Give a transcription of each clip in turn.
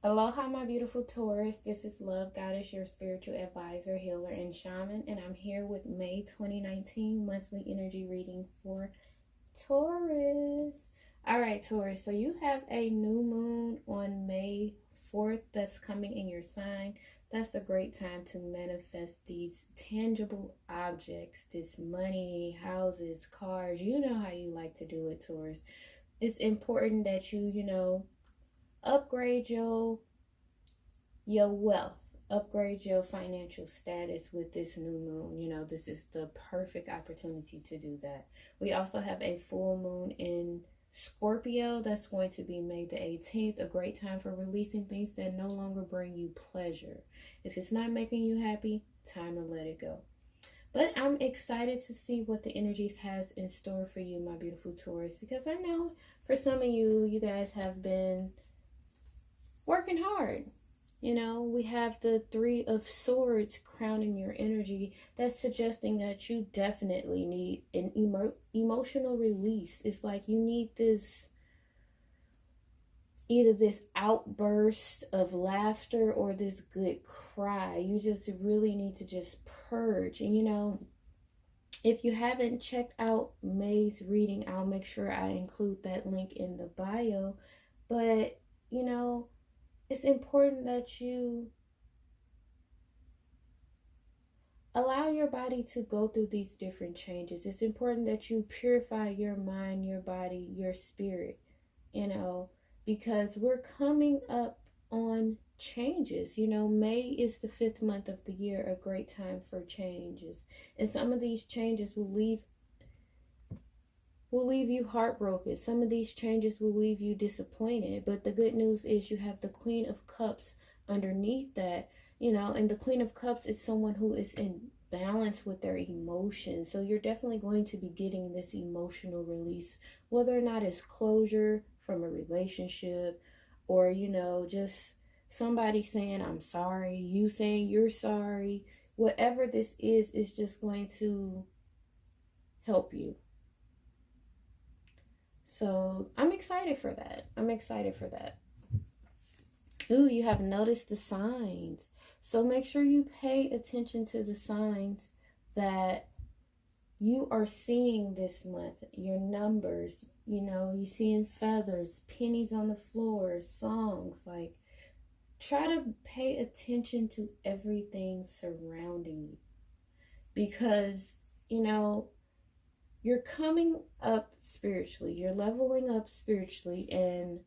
Aloha, my beautiful Taurus. This is Love Goddess, your spiritual advisor, healer, and shaman. And I'm here with May 2019 monthly energy reading for Taurus. All right, Taurus. So you have a new moon on May 4th that's coming in your sign. That's a great time to manifest these tangible objects, this money, houses, cars. You know how you like to do it, Taurus. It's important that you upgrade your wealth, upgrade your financial status with this new moon. This is the perfect opportunity to do that. We also have a full moon in Scorpio that's going to be May the 18th, a great time for releasing things that no longer bring you pleasure. If it's not making you happy, time to let it go. But I'm excited to see what the energies has in store for you, my beautiful Taurus, because I know for some of you guys have been working hard. We have the Three of Swords crowning your energy. That's suggesting that you definitely need an emotional release. It's like you need either this outburst of laughter or this good cry. You just really need to just purge. And if you haven't checked out May's reading, I'll make sure I include that link in the bio. But it's important that you allow your body to go through these different changes. It's important that you purify your mind, your body, your spirit, because we're coming up on changes. May is the 5th month of the year, a great time for changes. And some of these changes will leave you heartbroken. Some of these changes will leave you disappointed. But the good news is you have the Queen of Cups underneath that, and the Queen of Cups is someone who is in balance with their emotions. So you're definitely going to be getting this emotional release, whether or not it's closure from a relationship or, just somebody saying, I'm sorry, you saying you're sorry. Whatever this is just going to help you. So I'm excited for that. Ooh, you have noticed the signs. So make sure you pay attention to the signs that you are seeing this month. Your numbers, you're seeing feathers, pennies on the floor, songs. Like, try to pay attention to everything surrounding you. Because, you're coming up spiritually. You're leveling up spiritually, and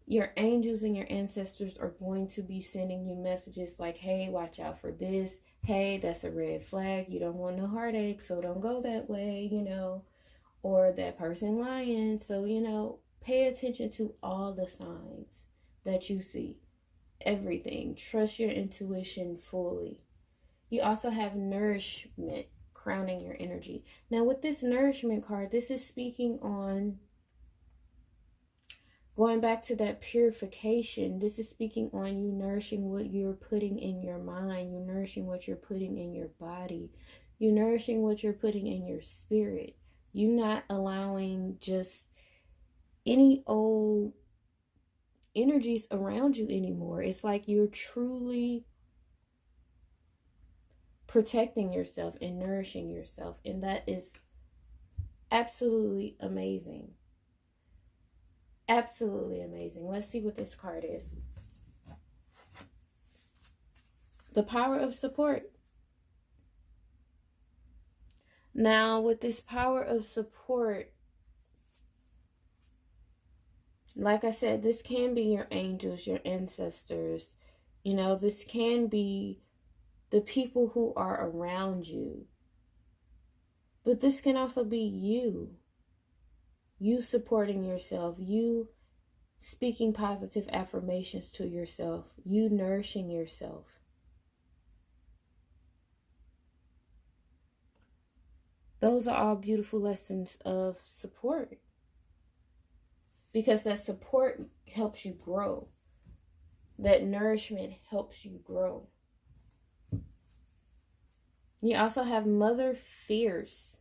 your angels and your ancestors are going to be sending you messages like, hey, watch out for this. Hey, that's a red flag. You don't want no heartache, so don't go that way, or that person lying. So, pay attention to all the signs that you see. Everything. Trust your intuition fully. You also have nourishment crowning your energy. Now with this nourishment card, this is speaking on going back to that purification. This is speaking on you nourishing what you're putting in your mind. You're nourishing what you're putting in your body. You're nourishing what you're putting in your spirit. You're not allowing just any old energies around you anymore. It's like you're truly protecting yourself and nourishing yourself, and that is absolutely amazing. Absolutely amazing. Let's see what this card is. The power of support. Now with this power of support, like I said, this can be your angels, your ancestors. This can be the people who are around you. But this can also be you. You supporting yourself. You speaking positive affirmations to yourself. You nourishing yourself. Those are all beautiful lessons of support. Because that support helps you grow. That nourishment helps you grow. You also have Mother Fierce.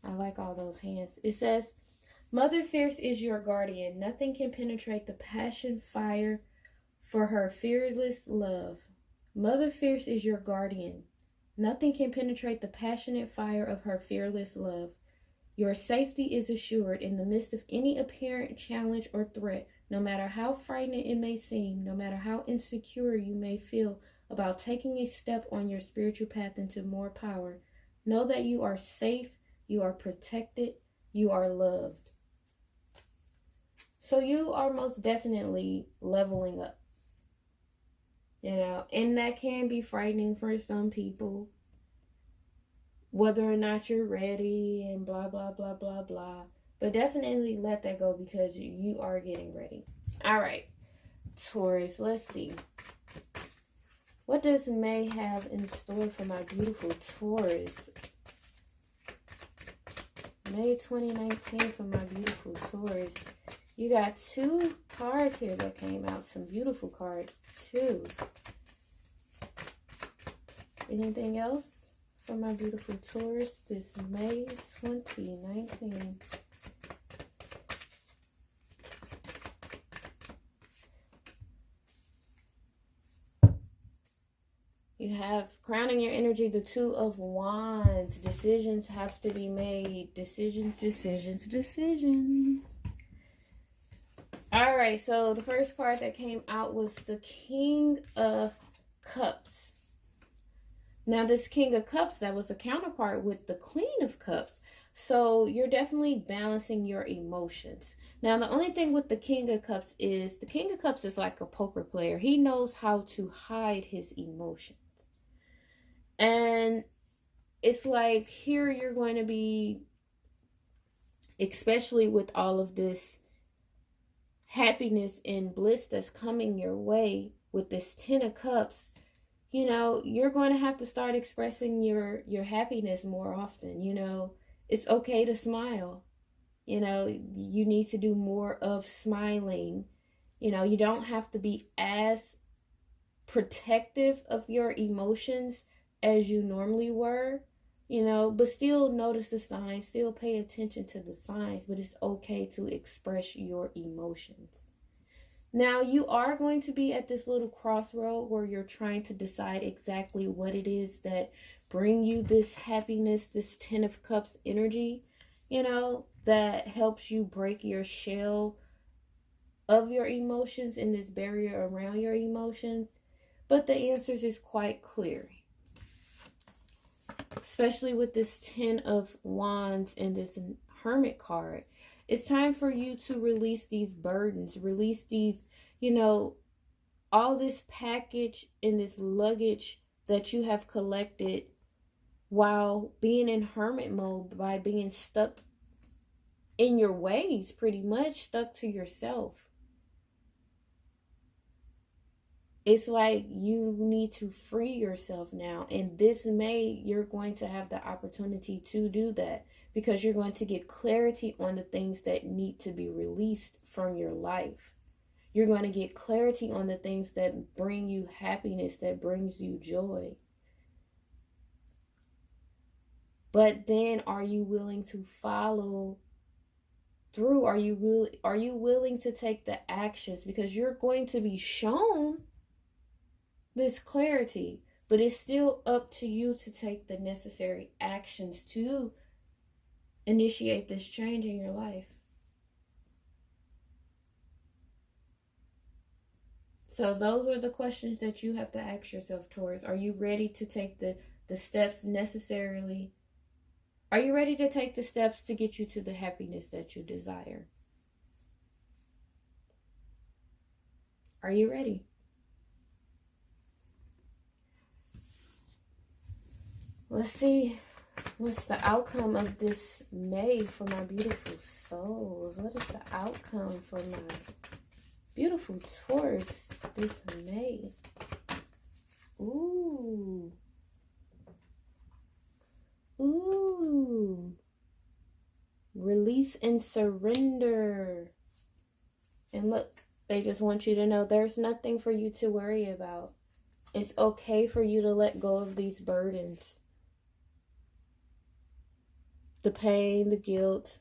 I like all those hands. It says, Mother Fierce is your guardian. Nothing can penetrate the passion fire for her fearless love. Mother Fierce is your guardian. Nothing can penetrate the passionate fire of her fearless love. Your safety is assured in the midst of any apparent challenge or threat, no matter how frightening it may seem, no matter how insecure you may feel about taking a step on your spiritual path into more power. Know that you are safe, you are protected, you are loved. So you are most definitely leveling up. And that can be frightening for some people, whether or not you're ready and blah, blah, blah, blah, blah. But definitely let that go because you are getting ready. All right, Taurus, let's see. What does May have in store for my beautiful Taurus? May 2019 for my beautiful Taurus. You got 2 cards here that came out. Some beautiful cards, too. Anything else for my beautiful Taurus this May 2019? You have crowning your energy, the 2 of Wands. Decisions have to be made. Decisions, decisions, decisions. All right, so the first card that came out was the King of Cups. Now, this King of Cups, that was a counterpart with the Queen of Cups. So you're definitely balancing your emotions. Now, the only thing with the King of Cups is like a poker player. He knows how to hide his emotions. And it's like here you're going to be, especially with all of this happiness and bliss that's coming your way with this 10 of Cups, you're going to have to start expressing your happiness more often. It's okay to smile. You need to do more of smiling. You don't have to be as protective of your emotions as you normally were, but still notice the signs, still pay attention to the signs, but it's okay to express your emotions. Now, you are going to be at this little crossroad where you're trying to decide exactly what it is that bring you this happiness, this 10 of Cups energy, that helps you break your shell of your emotions and this barrier around your emotions. But the answers is quite clear. Especially with this 10 of Wands and this Hermit card. It's time for you to release these burdens, release these, all this package and this luggage that you have collected while being in hermit mode, by being stuck in your ways, pretty much stuck to yourself. It's like you need to free yourself now. And this May, you're going to have the opportunity to do that because you're going to get clarity on the things that need to be released from your life. You're going to get clarity on the things that bring you happiness, that brings you joy. But then are you willing to follow through? Are you willing to take the actions? Because you're going to be shown this clarity, but it's still up to you to take the necessary actions to initiate this change in your life. So those are the questions that you have to ask yourself, Taurus. Are you ready to take the steps necessarily? Are you ready to take the steps to get you to the happiness that you desire? Are you ready? Let's see what's the outcome of this May for my beautiful souls. What is the outcome for my beautiful Taurus this May? Ooh. Ooh. Release and surrender. And look, they just want you to know there's nothing for you to worry about. It's okay for you to let go of these burdens. The pain, the guilt,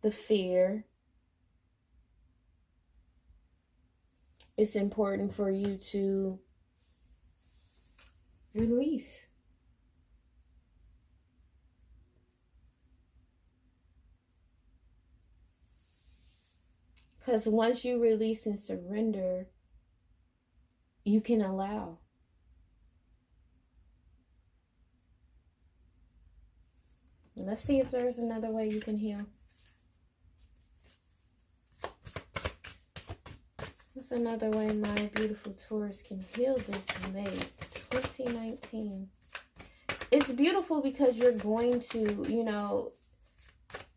the fear. It's important for you to release. Because once you release and surrender, you can allow. Let's see if there's another way you can heal. What's another way my beautiful Taurus can heal this May 2019? It's beautiful because you're going to, you know,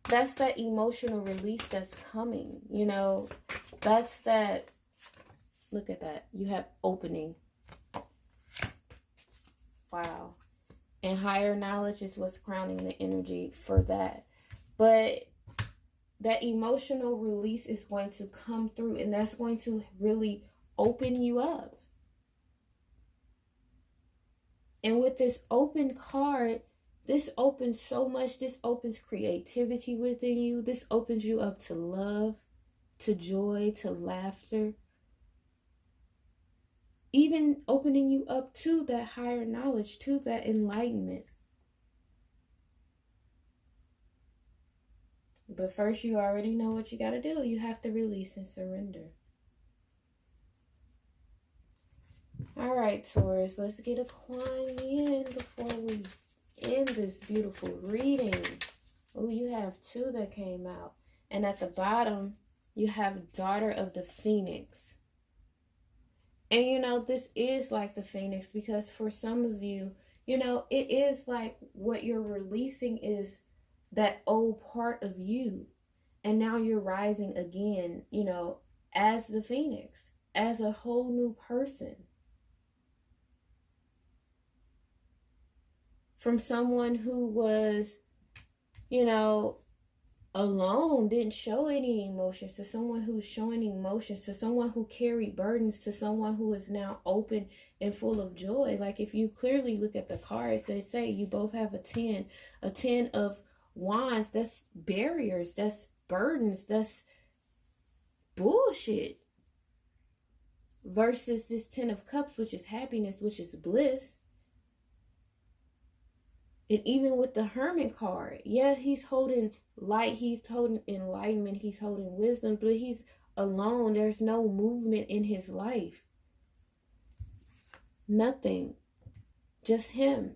that's that emotional release that's coming. You know, that's that, look at that. You have opening. Wow. And higher knowledge is what's crowning the energy for that. But that emotional release is going to come through, and that's going to really open you up. And with this open card, this opens so much. This opens creativity within you. This opens you up to love, to joy, to laughter. Even opening you up to that higher knowledge, to that enlightenment. But first, you already know what you got to do. You have to release and surrender. All right, Taurus, let's get a Kuan Yin before we end this beautiful reading. Oh, you have two that came out. And at the bottom, you have Daughter of the Phoenix. And, you know, this is like the Phoenix because for some of you, you know, it is like what you're releasing is that old part of you. And now you're rising again, you know, as the Phoenix, as a whole new person. From someone who was, you know, alone, didn't show any emotions, to someone who's showing emotions, to someone who carried burdens, to someone who is now open and full of joy. Like if you clearly look at the cards, they say you both have a 10 of wands. That's barriers, that's burdens, that's bullshit. Versus this 10 of cups, which is happiness, which is bliss. And even with the Hermit card, yeah, he's holding light, he's holding enlightenment, he's holding wisdom, but he's alone. There's no movement in his life. Nothing. Just him.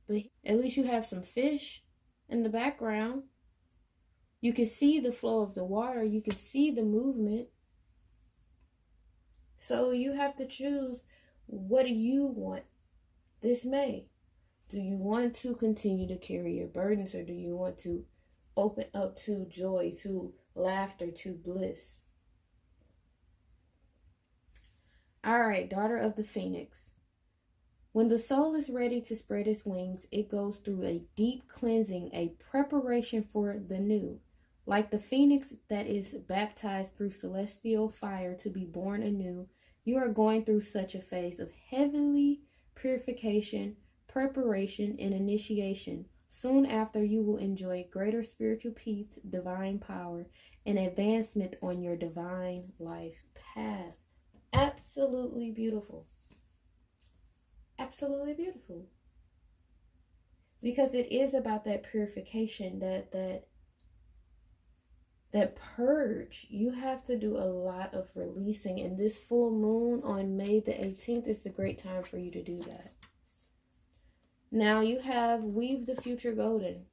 But at least you have some fish in the background. You can see the flow of the water. You can see the movement. So you have to choose, what do you want this May? Do you want to continue to carry your burdens, or do you want to open up to joy, to laughter, to bliss? All right, Daughter of the Phoenix. When the soul is ready to spread its wings, it goes through a deep cleansing, a preparation for the new. Like the phoenix that is baptized through celestial fire to be born anew, you are going through such a phase of heavenly purification, preparation, and initiation. Soon after, you will enjoy greater spiritual peace, divine power, and advancement on your divine life path. Absolutely beautiful. Absolutely beautiful. Because it is about that purification, that purge. You have to do a lot of releasing, and this full moon on May the 18th is the great time for you to do that. Now you have Weave the Future Golden.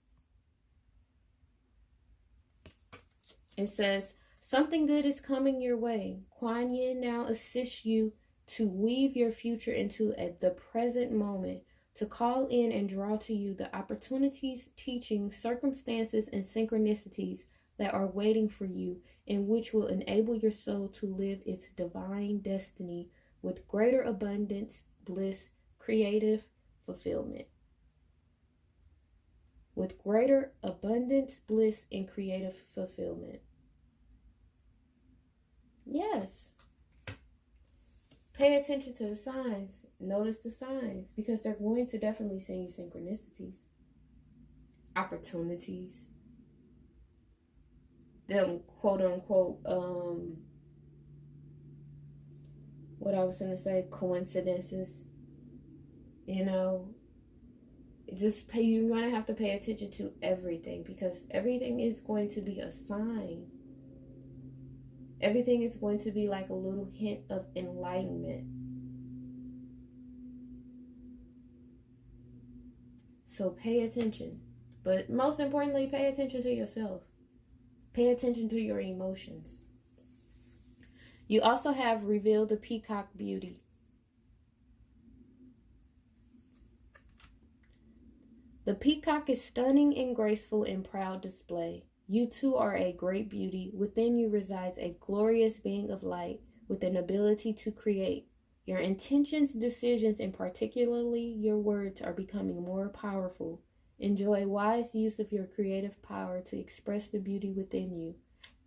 It says, something good is coming your way. Kuan Yin now assists you to weave your future into the present moment, to call in and draw to you the opportunities, teachings, circumstances, and synchronicities that are waiting for you, and which will enable your soul to live its divine destiny with greater abundance, bliss, creative fulfillment. With greater abundance, bliss, and creative fulfillment. Yes. Pay attention to the signs. Notice the signs, because they're going to definitely send you synchronicities, opportunities. them quote unquote what I was going to say, coincidences. You know, you're going to have to pay attention to everything, because everything is going to be a sign. Everything is going to be like a little hint of enlightenment. So pay attention. But most importantly, pay attention to yourself. Pay attention to your emotions. You also have Reveal the Peacock Beauty. The peacock is stunning and graceful in proud display. You too are a great beauty. Within you resides a glorious being of light with an ability to create. Your intentions, decisions, and particularly your words are becoming more powerful. Enjoy wise use of your creative power to express the beauty within you,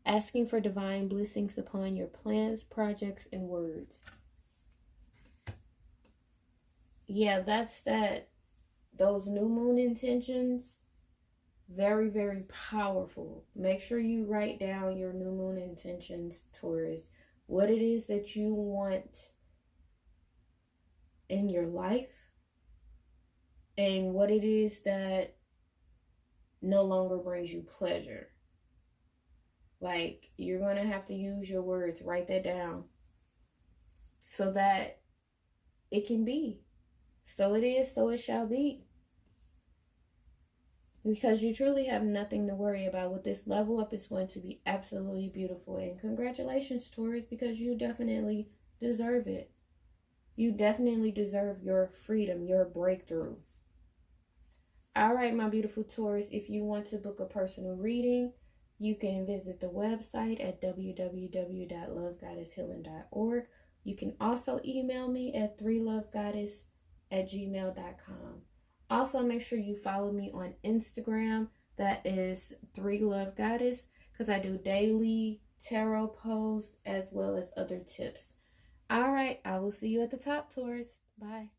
asking for divine blessings upon your plans, projects, and words. Yeah, that's that. Those new moon intentions, very, very powerful. Make sure you write down your new moon intentions, Taurus. What it is that you want in your life, and what it is that no longer brings you pleasure. Like, you're going to have to use your words. Write that down so that it can be. So it is, so it shall be. Because you truly have nothing to worry about. With this level up, it's going to be absolutely beautiful. And congratulations, Taurus, because you definitely deserve it. You definitely deserve your freedom, your breakthrough. All right, my beautiful Taurus, if you want to book a personal reading, you can visit the website at www.lovegoddesshealing.org. You can also email me at 3lovegoddess@gmail.com. Also, make sure you follow me on Instagram. That is 3lovegoddess, because I do daily tarot posts as well as other tips. All right, I will see you at the top, Taurus. Bye.